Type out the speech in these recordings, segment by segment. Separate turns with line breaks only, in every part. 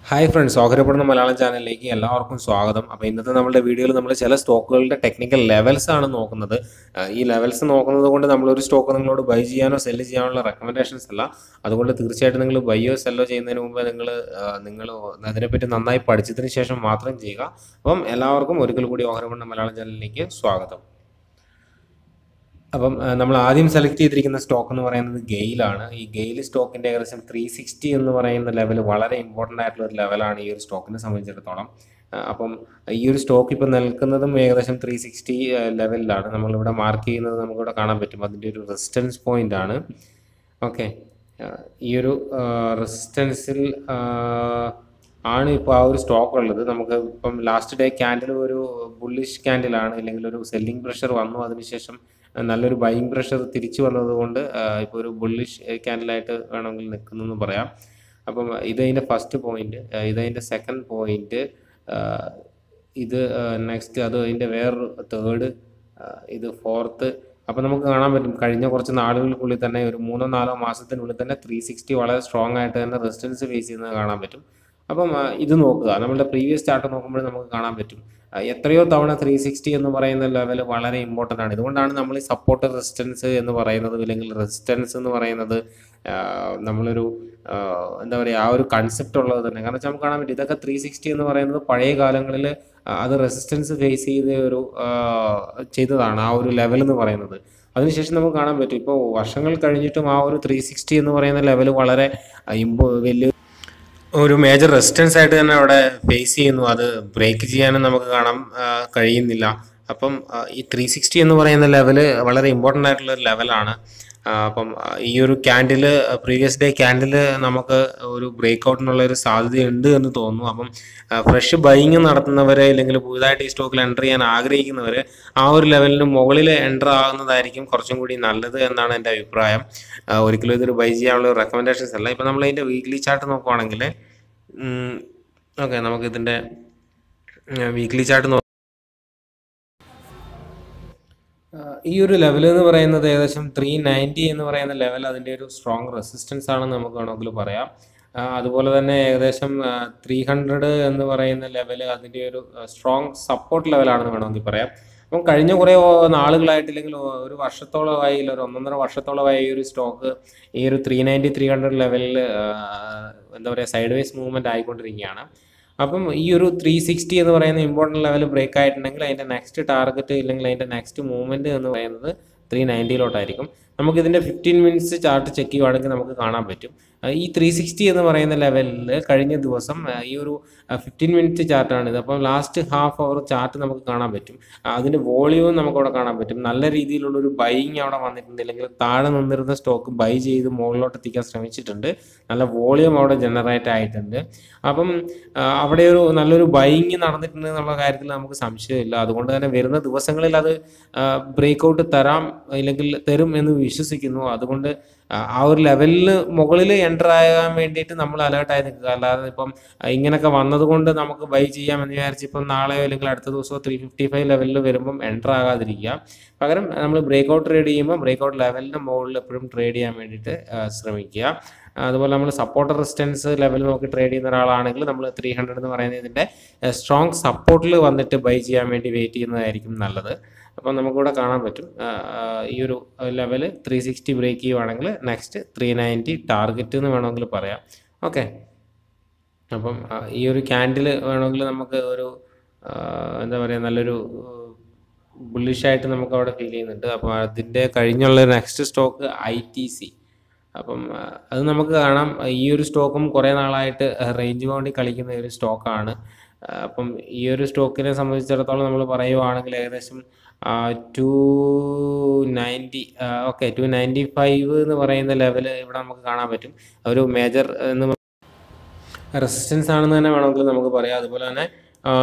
Hi friends, ഓഹരിപ്പെടുന്ന Malayalam ചാനലിലേക്ക് എല്ലാവർക്കും സ്വാഗതം. അപ്പോൾ ഇന്നത്തെ നമ്മുടെ വീഡിയോയിൽ നമ്മൾ ചില സ്റ്റോക്കുകളുടെ ടെക്നിക്കൽ ലെവൽസ് ആണ് നോക്കുന്നത്. ഈ ലെവൽസ് നോക്കുന്നത് കൊണ്ട് നമ്മളൊരു സ്റ്റോക്ക് നിങ്ങളോട് ബൈ ചെയ്യാനോ സെല്ല് ചെയ്യാനുള്ള റെക്കമെൻഡേഷൻസ് അല്ല. അതുകൊണ്ട് തീർച്ചയായിട്ടും നിങ്ങൾ ബൈയോ സെല്ലോ ചെയ്യുന്നതിന് മുമ്പ് നിങ്ങൾ അതിനെപ്പറ്റി നന്നായി പഠിച്ചതിന് ശേഷം മാത്രം ചെയ്യുക. അപ്പം എല്ലാവർക്കും ഒരിക്കൽ കൂടി ഓഹരിപ്പെടുന്ന മലയാളം ചാനലിലേക്ക് സ്വാഗതം. അപ്പം നമ്മൾ ആദ്യം സെലക്ട് ചെയ്തിരിക്കുന്ന സ്റ്റോക്ക് എന്ന് പറയുന്നത് ഗെയിലാണ്. ഈ ഗെയിൽ സ്റ്റോക്കിൻ്റെ ഏകദേശം 360 എന്ന് പറയുന്ന ലെവൽ വളരെ ഇമ്പോർട്ടൻ്റ് ആയിട്ടുള്ള ഒരു ലെവലാണ് ഈ ഒരു സ്റ്റോക്കിനെ സംബന്ധിച്ചിടത്തോളം. അപ്പം ഈ ഒരു സ്റ്റോക്ക് ഇപ്പോൾ നിൽക്കുന്നതും ഏകദേശം 360 ലെവലിലാണ്. നമ്മളിവിടെ മാർക്ക് ചെയ്യുന്നത് നമുക്കിവിടെ കാണാൻ പറ്റും. അതിൻ്റെ ഒരു റെസിസ്റ്റൻസ് പോയിൻ്റ് ആണ്. ഓക്കെ, ഈ ഒരു റെസിസ്റ്റൻസിൽ ആണ് ഇപ്പോൾ ആ ഒരു സ്റ്റോക്ക് ഉള്ളത്. നമുക്ക് ഇപ്പം ലാസ്റ്റ് ഡേ ക്യാൻഡിൽ ഒരു ബുള്ളിഷ് ക്യാൻഡിലാണ്, അല്ലെങ്കിൽ ഒരു സെല്ലിംഗ് പ്രഷർ വന്നു. അതിനുശേഷം നല്ലൊരു ബൈയിങ് പ്രഷർ തിരിച്ചു വന്നതുകൊണ്ട് ഇപ്പോൾ ഒരു ബുള്ളിഷ് ക്യാൻഡിലായിട്ട് വേണമെങ്കിൽ നിൽക്കുന്നു പറയാം. അപ്പം ഇതതിൻ്റെ ഫസ്റ്റ് പോയിന്റ്, ഇതതിൻ്റെ സെക്കൻഡ് പോയിന്റ്, ഇത് നെക്സ്റ്റ് അത് അതിൻ്റെ വേറൊരു തേർഡ്, ഇത് ഫോർത്ത്. അപ്പോൾ നമുക്ക് കാണാൻ പറ്റും കഴിഞ്ഞ കുറച്ച് നാളുകൾക്കുള്ളിൽ തന്നെ ഒരു 3-4 മാസത്തിനുള്ളിൽ തന്നെ 360 വളരെ സ്ട്രോങ് ആയിട്ട് തന്നെ റെസിസ്റ്റൻസ് ഫേസ് ചെയ്യുന്നത് കാണാൻ പറ്റും. അപ്പം ഇത് നോക്കുക, നമ്മളുടെ പ്രീവിയസ് ചാർട്ട് നോക്കുമ്പോൾ നമുക്ക് കാണാൻ പറ്റും എത്രയോ തവണ 360 എന്ന് പറയുന്ന ലെവൽ വളരെ ഇമ്പോർട്ടൻ്റ് ആണ്. ഇതുകൊണ്ടാണ് നമ്മൾ ഈ സപ്പോർട്ട് റെസിസ്റ്റൻസ് എന്ന് പറയുന്നത്, അല്ലെങ്കിൽ റെസിസ്റ്റൻസ് എന്ന് പറയുന്നത് നമ്മളൊരു എന്താ പറയുക, ആ ഒരു കൺസെപ്റ്റ് ഉള്ളത് തന്നെ. കാരണം വെച്ചാൽ നമുക്ക് കാണാൻ പറ്റും ഇതൊക്കെ 360 എന്ന് പറയുന്നത് പഴയ കാലങ്ങളിൽ അത് റെസിസ്റ്റൻസ് ഫേസ് ചെയ്തതാണ് ആ ഒരു ലെവൽ എന്ന് പറയുന്നത്. അതിനുശേഷം നമുക്ക് കാണാൻ പറ്റും ഇപ്പോൾ വർഷങ്ങൾ കഴിഞ്ഞിട്ടും ആ ഒരു 360 എന്ന് പറയുന്ന ലെവൽ വളരെ വലിയ ഒരു മേജർ റെസിസ്റ്റൻസ് ആയിട്ട് തന്നെ അവിടെ ഫേസ് ചെയ്യുന്നു. അത് ബ്രേക്ക് ചെയ്യാനും നമുക്ക് കാണാൻ കഴിയുന്നില്ല. അപ്പം ഈ 360 എന്ന് പറയുന്ന ലെവല് വളരെ ഇമ്പോർട്ടൻ്റ് ആയിട്ടുള്ള ഒരു ലെവലാണ്. അപ്പം ഈ ഒരു ക്യാൻഡിൽ, പ്രീവിയസ് ഡേ ക്യാൻഡിൽ നമുക്ക് ഒരു ബ്രേക്ക് ഔട്ടിനുള്ള ഒരു സാധ്യതയുണ്ട് എന്ന് തോന്നുന്നു. അപ്പം ഫ്രഷ് ബൈയിങ് നടത്തുന്നവരെ, അല്ലെങ്കിൽ പുതുതായിട്ട് ഈ സ്റ്റോക്കിൽ എൻ്റർ ചെയ്യാൻ ആഗ്രഹിക്കുന്നവർ ആ ഒരു ലെവലിന് മുകളിൽ എൻ്റർ ആകുന്നതായിരിക്കും കുറച്ചും കൂടി നല്ലത് എന്നാണ് എൻ്റെ അഭിപ്രായം. ഒരിക്കലും ഇതൊരു ബൈ ചെയ്യാനുള്ള റെക്കമെൻഡേഷൻസ് അല്ല. ഇപ്പം നമ്മൾ ഇതിൻ്റെ വീക്ക്ലി ചാർട്ട് നോക്കുവാണെങ്കിൽ, ഓക്കെ, നമുക്കിതിൻ്റെ വീക്ക്ലി ചാർട്ട് ഈ ഒരു ലെവൽ എന്ന് പറയുന്നത് ഏകദേശം 390 എന്ന് പറയുന്ന ലെവൽ അതിൻ്റെ ഒരു സ്ട്രോങ് റെസിസ്റ്റൻസ് ആണെന്ന് നമുക്ക് വേണമെങ്കിൽ പറയാം. അതുപോലെ തന്നെ ഏകദേശം 300 എന്ന് പറയുന്ന ലെവൽ അതിൻ്റെ ഒരു സ്ട്രോങ് സപ്പോർട്ട് ലെവലാണെന്ന് വേണമെങ്കിൽ പറയാം. അപ്പം കഴിഞ്ഞ കുറേ നാളുകളായിട്ട്, അല്ലെങ്കിൽ ഒരു വർഷത്തോളമായി, ഒരു 1.5 വർഷത്തോളമായി ഈ ഒരു സ്റ്റോക്ക് ഈ ഒരു 390-300 ലെവലിൽ എന്താ പറയുക, സൈഡ് വേസ് മൂവ്മെൻറ്റ് ആയിക്കൊണ്ടിരിക്കുകയാണ്. അപ്പം ഈ ഒരു 360 എന്ന് പറയുന്ന ഇമ്പോർട്ടൻറ്റ് ലെവൽ ബ്രേക്ക് ആയിട്ടുണ്ടെങ്കിൽ അതിൻ്റെ നെക്സ്റ്റ് ടാർഗറ്റ്, ഇല്ലെങ്കിൽ അതിൻ്റെ നെക്സ്റ്റ് മൂവ്മെൻറ്റ് എന്ന് പറയുന്നത് 390 നമുക്കിതിൻ്റെ 15 മിനിറ്റ്സ് ചാർട്ട് ചെക്ക് ചെയ്യുവാണെങ്കിൽ നമുക്ക് കാണാൻ പറ്റും ഈ 360 എന്ന് പറയുന്ന ലെവലിൽ കഴിഞ്ഞ ദിവസം ഈ ഒരു 15 മിനിറ്റ് ചാർട്ടാണിത്. അപ്പം ലാസ്റ്റ് ഹാഫ് അവർ ചാർട്ട് നമുക്ക് കാണാൻ പറ്റും. അതിൻ്റെ വോളിയവും നമുക്കവിടെ കാണാൻ പറ്റും. നല്ല രീതിയിലുള്ളൊരു ബൈയിങ് അവിടെ വന്നിട്ടുണ്ട്, അല്ലെങ്കിൽ താഴെ നിന്നിരുന്ന സ്റ്റോക്ക് ബൈ ചെയ്ത് മുകളിലോട്ട് എത്തിക്കാൻ ശ്രമിച്ചിട്ടുണ്ട്. നല്ല വോളിയം അവിടെ ജനറേറ്റ് ആയിട്ടുണ്ട്. അപ്പം അവിടെ ഒരു നല്ലൊരു ബൈയിങ് നടന്നിട്ടുണ്ട് എന്നുള്ള കാര്യത്തിൽ നമുക്ക് സംശയമില്ല. അതുകൊണ്ട് തന്നെ വരുന്ന ദിവസങ്ങളിൽ അത് ബ്രേക്ക് ഔട്ട് തരാം, ഇല്ലെങ്കിൽ തരും എന്ന് വിശ്വസിക്കുന്നു. അതുകൊണ്ട് ആ ഒരു ലെവലിൽ മുകളിൽ എൻ്റർ ആകാൻ വേണ്ടിയിട്ട് നമ്മൾ അലേർട്ടായി നിൽക്കുക. അല്ലാതെ ഇപ്പം ഇങ്ങനെയൊക്കെ വന്നതുകൊണ്ട് നമുക്ക് ബൈ ചെയ്യാമെന്ന് വിചാരിച്ച് ഇപ്പം നാളെയോ അല്ലെങ്കിൽ അടുത്ത ദിവസമോ 355 ലെവലിൽ വരുമ്പം എൻ്റർ ആകാതിരിക്കുക. പകരം നമ്മൾ ബ്രേക്ക് ഔട്ട് ട്രേഡ് ചെയ്യുമ്പോൾ ബ്രേക്ക് ഔട്ട് ലെവലിൻ്റെ മുകളിൽ എപ്പോഴും ട്രേഡ് ചെയ്യാൻ വേണ്ടിയിട്ട് ശ്രമിക്കുക. അതുപോലെ നമ്മൾ സപ്പോർട്ട് റെസിസ്റ്റൻസ് ലെവൽ നോക്കി ട്രേഡ് ചെയ്യുന്ന ഒരാളാണെങ്കിൽ നമ്മൾ 300 എന്ന് പറയുന്നത് ഇതിൻ്റെ സ്ട്രോങ് സപ്പോർട്ടിൽ വന്നിട്ട് ബൈ ചെയ്യാൻ വേണ്ടി വെയിറ്റ് ചെയ്യുന്നതായിരിക്കും നല്ലത്. അപ്പം നമുക്കിവിടെ കാണാൻ പറ്റും ഈ ഒരു ലെവൽ 360 ബ്രേക്ക് ചെയ്യുവാണെങ്കിൽ നെക്സ്റ്റ് 390 ടാർഗറ്റ് എന്ന് വേണമെങ്കിൽ പറയാം. ഓക്കെ, അപ്പം ഈ ഒരു ക്യാൻഡിൽ വേണമെങ്കിൽ നമുക്ക് ഒരു എന്താ പറയുക, നല്ലൊരു ബുള്ളിഷായിട്ട് നമുക്ക് അവിടെ ഫീൽ ചെയ്യുന്നുണ്ട്. അപ്പോൾ അതിൻ്റെ കഴിഞ്ഞുള്ള നെക്സ്റ്റ് സ്റ്റോക്ക് ITC. അപ്പം അത് നമുക്ക് കാണാം, ഈ ഒരു സ്റ്റോക്കും കുറേ നാളായിട്ട് റേഞ്ച് ബൗണ്ടിൽ കളിക്കുന്ന ഒരു സ്റ്റോക്കാണ്. അപ്പം ഈ ഒരു സ്റ്റോക്കിനെ സംബന്ധിച്ചിടത്തോളം നമ്മൾ പറയുവാണെങ്കിൽ ഏകദേശം 290, ഓക്കെ, 295 എന്ന് പറയുന്ന ലെവൽ ഇവിടെ നമുക്ക് കാണാൻ പറ്റും. ഒരു മേജർ എന്ന് റെസിസ്റ്റൻസ് ആണെന്ന് തന്നെ വേണമെങ്കിൽ നമുക്ക് പറയാം. അതുപോലെ തന്നെ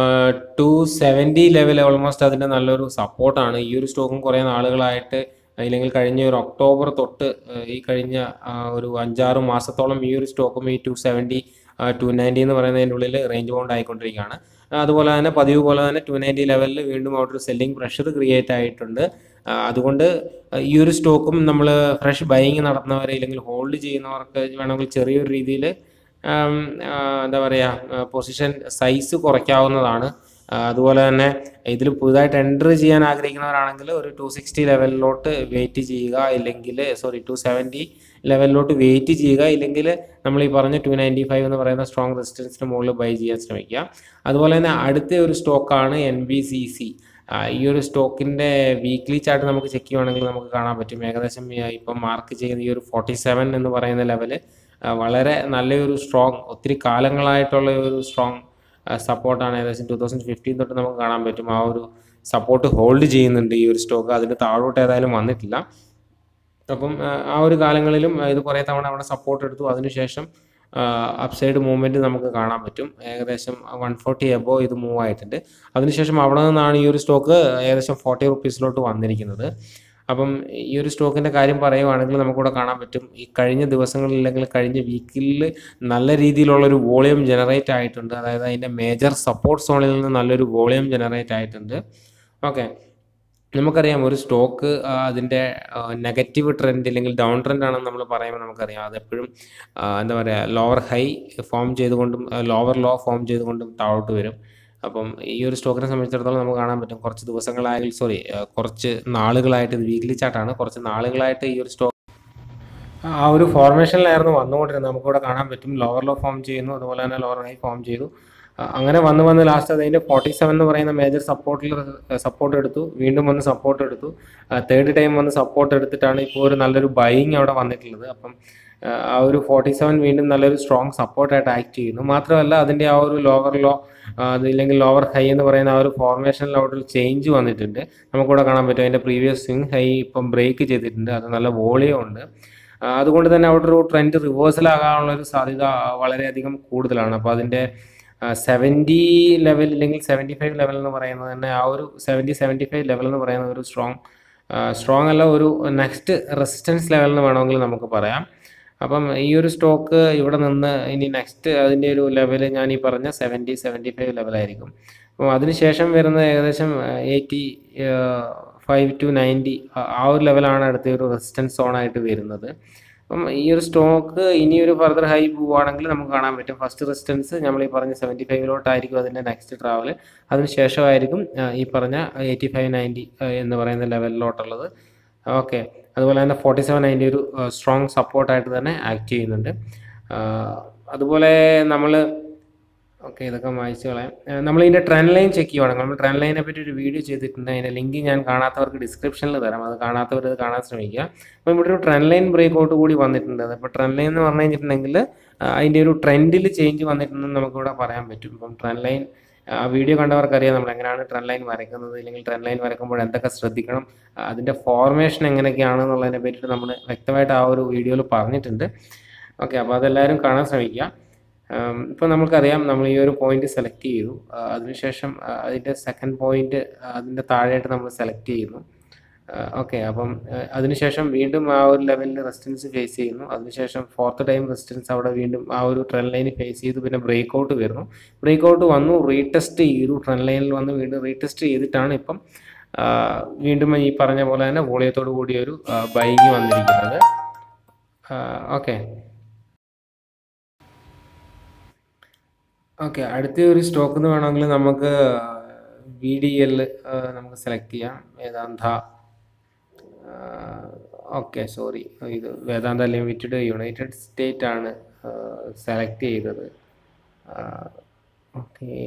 270 ലെവൽ ഓൾമോസ്റ്റ് അതിൻ്റെ നല്ലൊരു സപ്പോർട്ടാണ്. ഈ ഒരു സ്റ്റോക്കും കുറേ നാളുകളായിട്ട്, അല്ലെങ്കിൽ കഴിഞ്ഞ ഒരു ഒക്ടോബർ തൊട്ട് ഈ കഴിഞ്ഞ ഒരു 5-6 മാസത്തോളം ഈ ഒരു സ്റ്റോക്കും ഈ 270 290 എന്ന് പറയുന്നതിൻ്റെ ഉള്ളിൽ റേഞ്ച് ബൗണ്ട് ആയിക്കൊണ്ടിരിക്കുകയാണ്. അതുപോലെ തന്നെ പതിവ് പോലെ തന്നെ 290 ലെവലിൽ വീണ്ടും അവിടെ ഒരു സെല്ലിംഗ് പ്രഷർ ക്രിയേറ്റ് ആയിട്ടുണ്ട്. അതുകൊണ്ട് ഈ ഒരു സ്റ്റോക്കും നമ്മൾ ഫ്രഷ് ബൈയിങ് നടത്തുന്നവരെ, അല്ലെങ്കിൽ ഹോൾഡ് ചെയ്യുന്നവർക്ക് വേണമെങ്കിൽ ചെറിയൊരു രീതിയിൽ എന്താ പറയുക, പൊസിഷൻ സൈസ് കുറയ്ക്കാവുന്നതാണ്. അതുപോലെ തന്നെ ഇതിൽ പുതുതായിട്ട് എൻട്രി ചെയ്യാൻ ആഗ്രഹിക്കുന്നവരാണെങ്കിൽ ഒരു 260 ലെവലിലോട്ട് വെയിറ്റ് ചെയ്യുക, ഇല്ലെങ്കിൽ 270 ലെവലിലോട്ട് വെയിറ്റ് ചെയ്യുക, ഇല്ലെങ്കിൽ നമ്മൾ ഈ പറഞ്ഞ 295 എന്ന് പറയുന്ന സ്ട്രോങ് റെസിസ്റ്റൻസിന് മുകളിൽ ബൈ ചെയ്യാൻ ശ്രമിക്കുക. അതുപോലെ തന്നെ അടുത്ത ഒരു സ്റ്റോക്കാണ് NBCC. ഈ ഒരു സ്റ്റോക്കിൻ്റെ വീക്ക്ലി ചാർട്ട് നമുക്ക് ചെക്ക് ചെയ്യുവാണെങ്കിൽ നമുക്ക് കാണാൻ പറ്റും. ഏകദേശം ഇപ്പം മാർക്ക് ചെയ്യുന്ന ഈ ഒരു 47 എന്ന് പറയുന്ന ലെവല് വളരെ നല്ലൊരു സ്ട്രോങ്, ഒത്തിരി കാലങ്ങളായിട്ടുള്ള ഒരു സ്ട്രോങ് സപ്പോർട്ടാണ്. ഏകദേശം 2015 തൊട്ട് നമുക്ക് കാണാൻ പറ്റും ആ ഒരു സപ്പോർട്ട് ഹോൾഡ് ചെയ്യുന്നുണ്ട് ഈ ഒരു സ്റ്റോക്ക്. അതിന് താഴോട്ട് ഏതായാലും വന്നിട്ടില്ല. അപ്പം ആ ഒരു കാലങ്ങളിലും ഇത് കുറേ തവണ അവിടെ സപ്പോർട്ട് എടുത്തു. അതിനുശേഷം അപ്സൈഡ് മൂവ്മെൻറ്റ് നമുക്ക് കാണാൻ പറ്റും. ഏകദേശം 140 എബോ ഇത് മൂവ് ആയിട്ടുണ്ട്. അതിനുശേഷം അവിടെ നിന്നാണ് ഈ ഒരു സ്റ്റോക്ക് ഏകദേശം 40 റുപ്പീസിലോട്ട് വന്നിരിക്കുന്നത്. അപ്പം ഈ ഒരു സ്റ്റോക്കിൻ്റെ കാര്യം പറയുവാണെങ്കിൽ നമുക്കിവിടെ കാണാൻ പറ്റും, ഈ കഴിഞ്ഞ ദിവസങ്ങളിൽ അല്ലെങ്കിൽ കഴിഞ്ഞ വീക്കിൽ നല്ല രീതിയിലുള്ളൊരു വോളിയം ജനറേറ്റ് ആയിട്ടുണ്ട്. അതായത് അതിൻ്റെ മേജർ സപ്പോർട്ട് സോണിൽ നിന്ന് നല്ലൊരു വോളിയം ജനറേറ്റ് ആയിട്ടുണ്ട്. ഓക്കെ, നമുക്കറിയാം ഒരു സ്റ്റോക്ക് അതിൻ്റെ നെഗറ്റീവ് ട്രെൻഡ് അല്ലെങ്കിൽ ഡൗൺ ട്രെൻഡ് ആണെന്ന് നമ്മൾ പറയുമ്പോൾ നമുക്കറിയാം അതെപ്പോഴും എന്താ പറയുക, ലോവർ ഹൈ ഫോം ചെയ്തുകൊണ്ടും ലോവർ ലോ ഫോം ചെയ്തുകൊണ്ടും താഴോട്ട് വരും. അപ്പം ഈ ഒരു സ്റ്റോക്കിനെ സംബന്ധിച്ചിടത്തോളം നമുക്ക് കാണാൻ പറ്റും കുറച്ച് ദിവസങ്ങളായി കുറച്ച് നാളുകളായിട്ട്, ഇത് വീക്ക്ലി ചാർട്ടാണ്, കുറച്ച് നാളുകളായിട്ട് ഈ ഒരു സ്റ്റോക്ക് ആ ഒരു ഫോർമേഷനിലായിരുന്നു വന്നുകൊണ്ടിരുന്നത്. നമുക്കിവിടെ കാണാൻ പറ്റും ലോവർ ലോ ഫോം ചെയ്യുന്നു, അതുപോലെ തന്നെ ലോവർ ഹൈ ഫോം ചെയ്തു. അങ്ങനെ വന്ന് ലാസ്റ്റ് അതിൻ്റെ 47 എന്ന് പറയുന്ന മേജർ സപ്പോർട്ട് എടുത്തു, വീണ്ടും വന്ന് സപ്പോർട്ട് എടുത്തു, തേർഡ് ടൈം വന്ന് സപ്പോർട്ട് എടുത്തിട്ടാണ് ഇപ്പോൾ ഒരു നല്ലൊരു ബൈയിങ് അവിടെ വന്നിട്ടുള്ളത്. അപ്പം ആ ഒരു 47 വീണ്ടും നല്ലൊരു സ്ട്രോങ് സപ്പോർട്ടായിട്ട് ആക്ട് ചെയ്യുന്നു. മാത്രമല്ല അതിൻ്റെ ആ ഒരു ലോവർ ലോ അതില്ലെങ്കിൽ ലോവർ ഹൈ എന്ന് പറയുന്ന ആ ഒരു ഫോർമേഷനിൽ അവിടെ ഒരു ചേഞ്ച് വന്നിട്ടുണ്ട്. നമുക്കിവിടെ കാണാൻ പറ്റും അതിൻ്റെ പ്രീവിയസ് സ്വിങ് ഹൈ ഇപ്പം ബ്രേക്ക് ചെയ്തിട്ടുണ്ട്. അത് നല്ല വോളിയം ഉണ്ട്. അതുകൊണ്ട് തന്നെ അവിടെ ഒരു ട്രെൻഡ് റിവേഴ്സലാകാനുള്ളൊരു സാധ്യത വളരെയധികം കൂടുതലാണ്. അപ്പോൾ അതിൻ്റെ 70 ലെവൽ അല്ലെങ്കിൽ 75 ലെവൽ എന്ന് പറയുന്നത് തന്നെ ആ ഒരു 75 ലെവൽ എന്ന് പറയുന്ന ഒരു സ്ട്രോങ് അല്ല, ഒരു നെക്സ്റ്റ് റെസിസ്റ്റൻസ് ലെവൽ എന്ന് വേണമെങ്കിൽ നമുക്ക് പറയാം. അപ്പം ഈ ഒരു സ്റ്റോക്ക് ഇവിടെ നിന്ന് ഇനി നെക്സ്റ്റ് അതിൻ്റെ ഒരു ലെവൽ ഞാൻ ഈ പറഞ്ഞ 75 ലെവലായിരിക്കും. അപ്പോൾ അതിനുശേഷം വരുന്ന ഏകദേശം 85 to 90 ആ ഒരു ലെവലാണ് അടുത്ത ഒരു റെസിസ്റ്റൻസ് സോണായിട്ട് വരുന്നത്. അപ്പം ഈ ഒരു സ്റ്റോക്ക് ഇനിയൊരു ഫർദർ ഹൈ പോവുകയാണെങ്കിൽ നമുക്ക് കാണാൻ പറ്റും ഫസ്റ്റ് റെസിസ്റ്റൻസ് നമ്മൾ ഈ പറഞ്ഞ 75 അതിൻ്റെ നെക്സ്റ്റ് ട്രാവൽ. അതിനുശേഷമായിരിക്കും ഈ പറഞ്ഞ 85-90 എന്ന് പറയുന്ന ലെവലിലോട്ടുള്ളത്. ഓക്കെ, അതുപോലെ തന്നെ 47 അതിൻ്റെ ഒരു സ്ട്രോങ് സപ്പോർട്ടായിട്ട് തന്നെ ആക്ട് ചെയ്യുന്നുണ്ട്. അതുപോലെ നമ്മൾ ഇതൊക്കെ വായിച്ചു കളയാം. നമ്മളിതിൻ്റെ ട്രെൻഡ് ലൈൻ ചെക്ക് ചെയ്യുവാണെങ്കിൽ നമ്മൾ ട്രെൻഡ് ലൈനെ പറ്റി ഒരു വീഡിയോ ചെയ്തിട്ടുണ്ട്. അതിൻ്റെ ലിങ്ക് ഞാൻ കാണാത്തവർക്ക് ഡിസ്ക്രിപ്ഷനിൽ തരാം, അത് കാണാത്തവർ അത് കാണാൻ ശ്രമിക്കുക. അപ്പോൾ ഇവിടെ ഒരു ട്രെൻഡ് ലൈൻ ബ്രേക്ക് ഔട്ട് കൂടി വന്നിട്ടുണ്ട്. അപ്പോൾ ട്രെൻഡ് ലൈൻ എന്ന് പറഞ്ഞു കഴിഞ്ഞിട്ടുണ്ടെങ്കിൽ അതിൻ്റെ ഒരു ട്രെൻഡിൽ ചേഞ്ച് വന്നിട്ടുണ്ടെന്ന് നമുക്കിവിടെ പറയാൻ പറ്റും. ഇപ്പം ട്രെൻഡ് ലൈൻ വീഡിയോ കണ്ടവർക്കറിയാം നമ്മൾ എങ്ങനെയാണ് ട്രെൻഡ് ലൈൻ വരയ്ക്കുന്നത്, അല്ലെങ്കിൽ ട്രെൻഡ് ലൈൻ വരയ്ക്കുമ്പോൾ എന്തൊക്കെ ശ്രദ്ധിക്കണം, അതിൻ്റെ ഫോർമേഷൻ എങ്ങനെയൊക്കെയാണെന്നുള്ളതിനെ പറ്റിയിട്ട് നമ്മൾ വ്യക്തമായിട്ട് ആ ഒരു വീഡിയോയിൽ പറഞ്ഞിട്ടുണ്ട്. ഓക്കെ, അപ്പോൾ അതെല്ലാവരും കാണാൻ ശ്രമിക്കുക. ഇപ്പോൾ നമുക്കറിയാം നമ്മൾ ഈ ഒരു പോയിന്റ് സെലക്ട് ചെയ്തു, അതിനുശേഷം അതിൻ്റെ സെക്കൻഡ് പോയിന്റ് അതിൻ്റെ താഴെയായിട്ട് നമ്മൾ സെലക്ട് ചെയ്യുന്നു. ഓക്കെ, അപ്പം അതിനുശേഷം വീണ്ടും ആ ഒരു ലെവലിൽ റെസിസ്റ്റൻസ് ഫേസ് ചെയ്യുന്നു. അതിനുശേഷം ഫോർത്ത് ടൈം റെസിസ്റ്റൻസ് അവിടെ വീണ്ടും ആ ഒരു ട്രെൻഡ് ലൈൻ ഫേസ് ചെയ്തു. പിന്നെ ബ്രേക്ക് ഔട്ട് വരുന്നു, ബ്രേക്ക് ഔട്ട് വന്നു, റീടെസ്റ്റ് ചെയ്തു, ട്രെൻഡ് ലൈനിൽ വന്ന് വീണ്ടും റീടെസ്റ്റ് ചെയ്തിട്ടാണ് ഇപ്പം വീണ്ടും ഈ പറഞ്ഞ പോലെ തന്നെ വോളിയത്തോടു കൂടി ഒരു ബൈങ് വന്നിരിക്കുന്നത്. ഓക്കെ, അടുത്ത ഒരു സ്റ്റോക്ക് എന്ന് വേണമെങ്കിൽ നമുക്ക് VDL നമുക്ക് സെലക്ട് ചെയ്യാം. വേദാന്ത ഇത് വേദാന്ത ലിമിറ്റഡ് യുണൈറ്റഡ് സ്റ്റേറ്റ് ആണ് സെലക്ട് ചെയ്തത്. ഓക്കെ,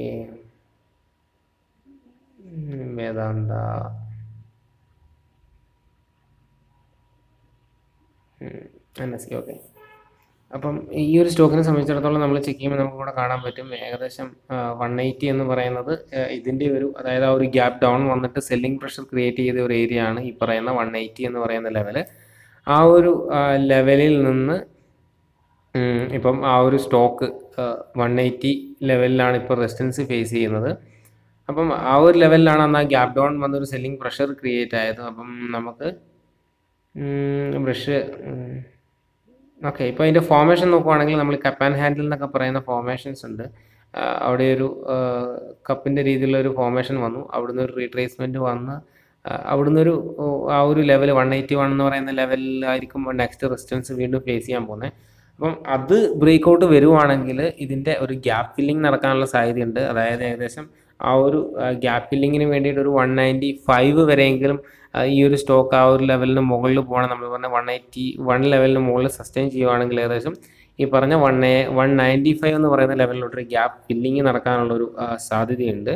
വേദാന്ത NSK. ഓക്കെ, അപ്പം ഈ ഒരു സ്റ്റോക്കിനെ സംബന്ധിച്ചിടത്തോളം നമ്മൾ ചെക്ക് ചെയ്യുമ്പോൾ നമുക്ക് ഇവിടെ കാണാൻ പറ്റും ഏകദേശം 180 എന്ന് പറയുന്നത് ഇതിൻ്റെ ഒരു, അതായത് ആ ഒരു ഗ്യാപ്പ് ഡൗൺ വന്നിട്ട് സെല്ലിംഗ് പ്രഷർ ക്രിയേറ്റ് ചെയ്ത ഒരു ഏരിയ ആണ് ഈ പറയുന്ന 180 എന്ന് പറയുന്ന ലെവൽ. ആ ഒരു ലെവലിൽ നിന്ന് ഇപ്പം ആ ഒരു സ്റ്റോക്ക് 180 ലെവലിലാണ് ഇപ്പോൾ റെസിസ്റ്റൻസ് ഫേസ് ചെയ്യുന്നത്. അപ്പം ആ ഒരു ലെവലിലാണ് അന്ന് ആ ഗ്യാപ്പ് ഡൗൺ വന്നൊരു സെല്ലിംഗ് പ്രഷർ ക്രിയേറ്റ് ആയത്. അപ്പം നമുക്ക് ഓക്കെ, ഇപ്പോൾ അതിൻ്റെ ഫോർമേഷൻ നോക്കുവാണെങ്കിൽ നമ്മൾ കപ്പ് ആൻഡ് ഹാൻഡിൽ എന്നൊക്കെ പറയുന്ന ഫോർമേഷൻസ് ഉണ്ട്. അവിടെ ഒരു കപ്പിൻ്റെ രീതിയിലുള്ള ഒരു ഫോർമേഷൻ വന്നു, അവിടുന്ന് ഒരു റീട്രേസ്മെൻറ്റ് വന്ന് അവിടുന്ന് ആ ഒരു ലെവൽ 181 എന്ന് പറയുന്ന ലെവലിലായിരിക്കും നെക്സ്റ്റ് റെസിസ്റ്റൻസ് വീണ്ടും ഫേസ് ചെയ്യാൻ പോകുന്നത്. അപ്പം അത് ബ്രേക്ക് ഔട്ട് വരുവാണെങ്കിൽ ഇതിൻ്റെ ഒരു ഗ്യാപ്പ് ഫില്ലിംഗ് നടക്കാനുള്ള സാധ്യതയുണ്ട്. അതായത് ഏകദേശം ആ ഒരു ഗ്യാപ്പ് ഫില്ലിങ്ങിന് വേണ്ടിയിട്ട് ഒരു 195 വരെയെങ്കിലും ഈ ഒരു സ്റ്റോക്ക് ആ ഒരു ലെവലിന് മുകളിൽ പോകണം. നമ്മൾ പറഞ്ഞ 181 ലെവലിന് മുകളിൽ സസ്റ്റെയിൻ ചെയ്യുവാണെങ്കിൽ ഏകദേശം ഈ പറഞ്ഞ 195 എന്ന് പറയുന്ന ലെവലിലോട്ടൊരു ഗ്യാപ്പ് ഫില്ലിങ് നടക്കാനുള്ളൊരു സാധ്യതയുണ്ട്.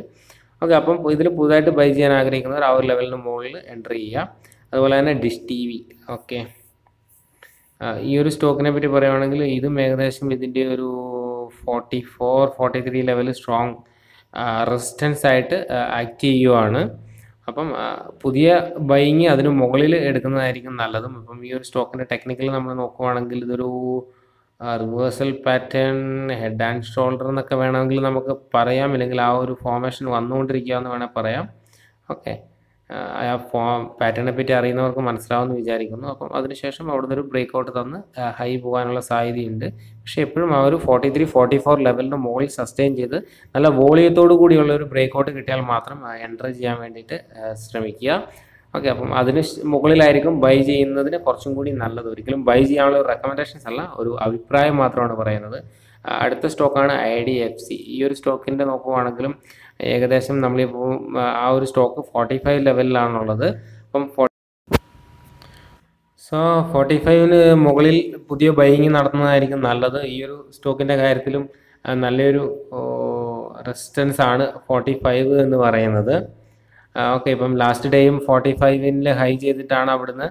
ഓക്കെ, അപ്പം ഇതിൽ പുതുതായിട്ട് ബൈ ചെയ്യാൻ ആഗ്രഹിക്കുന്നവർ ആ ഒരു ലെവലിന് മുകളിൽ എൻ്റർ ചെയ്യുക. അതുപോലെ തന്നെ ഡിഷ് ടി വി. ഓക്കെ, ഈ ഒരു സ്റ്റോക്കിനെ പറ്റി പറയുവാണെങ്കിൽ ഇതും ഏകദേശം ഇതിൻ്റെ ഒരു 44-43 ലെവൽ സ്ട്രോങ് റെസിസ്റ്റൻസ് ആയിട്ട് ആക്ട് ചെയ്യുവാണ്. അപ്പം പുതിയ ബൈയിങ് അതിന് മുകളിൽ എടുക്കുന്നതായിരിക്കും നല്ലതും. അപ്പം ഈ ഒരു സ്റ്റോക്കിൻ്റെ ടെക്നിക്കൽ നമ്മൾ നോക്കുവാണെങ്കിൽ ഇതൊരു reversal pattern, head and shoulder എന്നൊക്കെ വേണമെങ്കിൽ നമുക്ക് പറയാം, അല്ലെങ്കിൽ ആ ഒരു ഫോർമേഷൻ വന്നുകൊണ്ടിരിക്കുക എന്ന് വേണേൽ പറയാം. ഓക്കെ, ആ പാറ്റേണിനെ പറ്റി അറിയുന്നവർക്ക് മനസ്സിലാവുമെന്ന് വിചാരിക്കുന്നു. അപ്പം അതിനുശേഷം അവിടുന്ന് ഒരു ബ്രേക്ക് ഔട്ട് തന്ന് ഹൈ പോകാനുള്ള സാധ്യതയുണ്ട്. പക്ഷേ എപ്പോഴും ആ ഒരു 43-44 ലെവലിന് മുകളിൽ സസ്റ്റെയിൻ ചെയ്ത് നല്ല വോളിയത്തോടു കൂടിയുള്ള ഒരു ബ്രേക്ക് ഔട്ട് കിട്ടിയാൽ മാത്രം എൻ്റർ ചെയ്യാൻ വേണ്ടിയിട്ട് ശ്രമിക്കുക. ഓക്കെ, അപ്പം അതിന് മുകളിലായിരിക്കും ബൈ ചെയ്യുന്നതിന് കുറച്ചും കൂടി നല്ലത്. ഒരിക്കലും ബൈ ചെയ്യാനുള്ള ഒരു റെക്കമെൻഡേഷൻസ് അല്ല, ഒരു അഭിപ്രായം മാത്രമാണ് പറയുന്നത്. അടുത്ത സ്റ്റോക്കാണ് IDFC. ഈ ഒരു സ്റ്റോക്കിൻ്റെ നോക്കുവാണെങ്കിലും ഏകദേശം നമ്മളിപ്പോൾ ആ ഒരു സ്റ്റോക്ക് 45 ലെവലിലാണുള്ളത്. അപ്പം 45-ന് മുകളിൽ പുതിയ ബൈയിങ് നടത്തുന്നതായിരിക്കും നല്ലത്. ഈ ഒരു സ്റ്റോക്കിൻ്റെ കാര്യത്തിലും നല്ലൊരു റെസിസ്റ്റൻസ് ആണ് 45 എന്ന് പറയുന്നത്. ഓക്കെ, ഇപ്പം ലാസ്റ്റ് ഡേയും 45-ൽ ഹൈ ചെയ്തിട്ടാണ് അവിടുന്ന്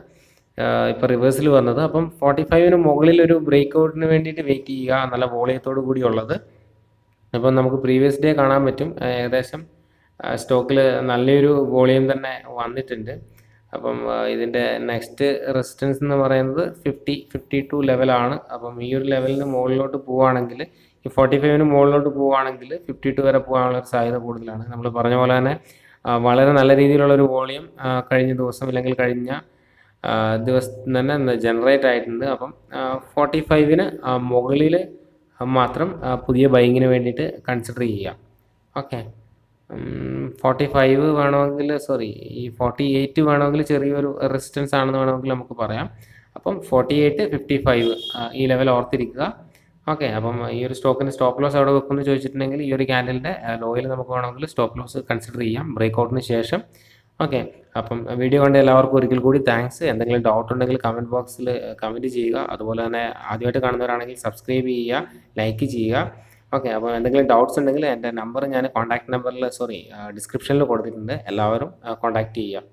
ഇപ്പോൾ റിവേഴ്സിൽ വന്നത്. അപ്പം 45-ന് മുകളിൽ ഒരു ബ്രേക്ക് ഔട്ടിന് വേണ്ടിയിട്ട് വെയിറ്റ് ചെയ്യുക, നല്ല വോളിയത്തോടു കൂടിയുള്ളത്. അപ്പം നമുക്ക് പ്രീവിയസ് ഡേ കാണാൻ പറ്റും ഏകദേശം സ്റ്റോക്കിൽ നല്ലൊരു വോളിയം തന്നെ വന്നിട്ടുണ്ട്. അപ്പം ഇതിൻ്റെ നെക്സ്റ്റ് റെസിസ്റ്റൻസ് എന്ന് പറയുന്നത് 50-52 ലെവലാണ്. അപ്പം ഈ ഒരു ലെവലിന് മുകളിലോട്ട് പോവുകയാണെങ്കിൽ, ഈ 45-ന് മുകളിലോട്ട് പോവുകയാണെങ്കിൽ 52 വരെ പോകാനുള്ള ഒരു സാധ്യത കൂടുതലാണ്. നമ്മൾ പറഞ്ഞ പോലെ തന്നെ വളരെ നല്ല രീതിയിലുള്ളൊരു വോളിയം കഴിഞ്ഞ ദിവസം അല്ലെങ്കിൽ കഴിഞ്ഞ ദിവസം തന്നെ ജനറേറ്റ് ആയിട്ടുണ്ട്. അപ്പം 45-ന് മുകളിൽ മാത്രം പുതിയ ബൈയിങ്ങിന് വേണ്ടിയിട്ട് കൺസിഡർ ചെയ്യാം. ഓക്കെ, 45 വേണമെങ്കിൽ ഈ 48 വേണമെങ്കിൽ ചെറിയൊരു റെസിസ്റ്റൻസ് ആണെന്ന് വേണമെങ്കിൽ നമുക്ക് പറയാം. അപ്പം 48-55 ഈ ലെവൽ ഓർത്തിരിക്കുക. ഓക്കെ, അപ്പം ഈ ഒരു സ്റ്റോക്കിന് സ്റ്റോപ്പ് ലോസ് എവിടെ വെക്കുമെന്ന് ചോദിച്ചിട്ടുണ്ടെങ്കിൽ ഈ ഒരു ക്യാൻഡലിൻ്റെ ലോയിൽ നമുക്ക് വേണമെങ്കിൽ സ്റ്റോപ്പ് ലോസ് കൺസിഡർ ചെയ്യാം ബ്രേക്ക്ഔട്ടിന് ശേഷം. ഓക്കെ, അപ്പം വീഡിയോ കണ്ട എല്ലാവർക്കും ഒരിക്കൽ കൂടി താങ്ക്സ്. എന്തെങ്കിലും ഡൗട്ട് ഉണ്ടെങ്കിൽ കമൻറ്റ് ബോക്സിൽ കമൻറ്റ് ചെയ്യുക. അതുപോലെ തന്നെ ആദ്യമായിട്ട് കാണുന്നവരാണെങ്കിൽ സബ്സ്ക്രൈബ് ചെയ്യുക, ലൈക്ക് ചെയ്യുക. ഓക്കെ, അപ്പോൾ എന്തെങ്കിലും ഡൗട്ട്സ് ഉണ്ടെങ്കിൽ എൻ്റെ നമ്പർ ഞാൻ ഡിസ്ക്രിപ്ഷനിൽ കൊടുത്തിട്ടുണ്ട്. എല്ലാവരും കോൺടാക്റ്റ് ചെയ്യുക.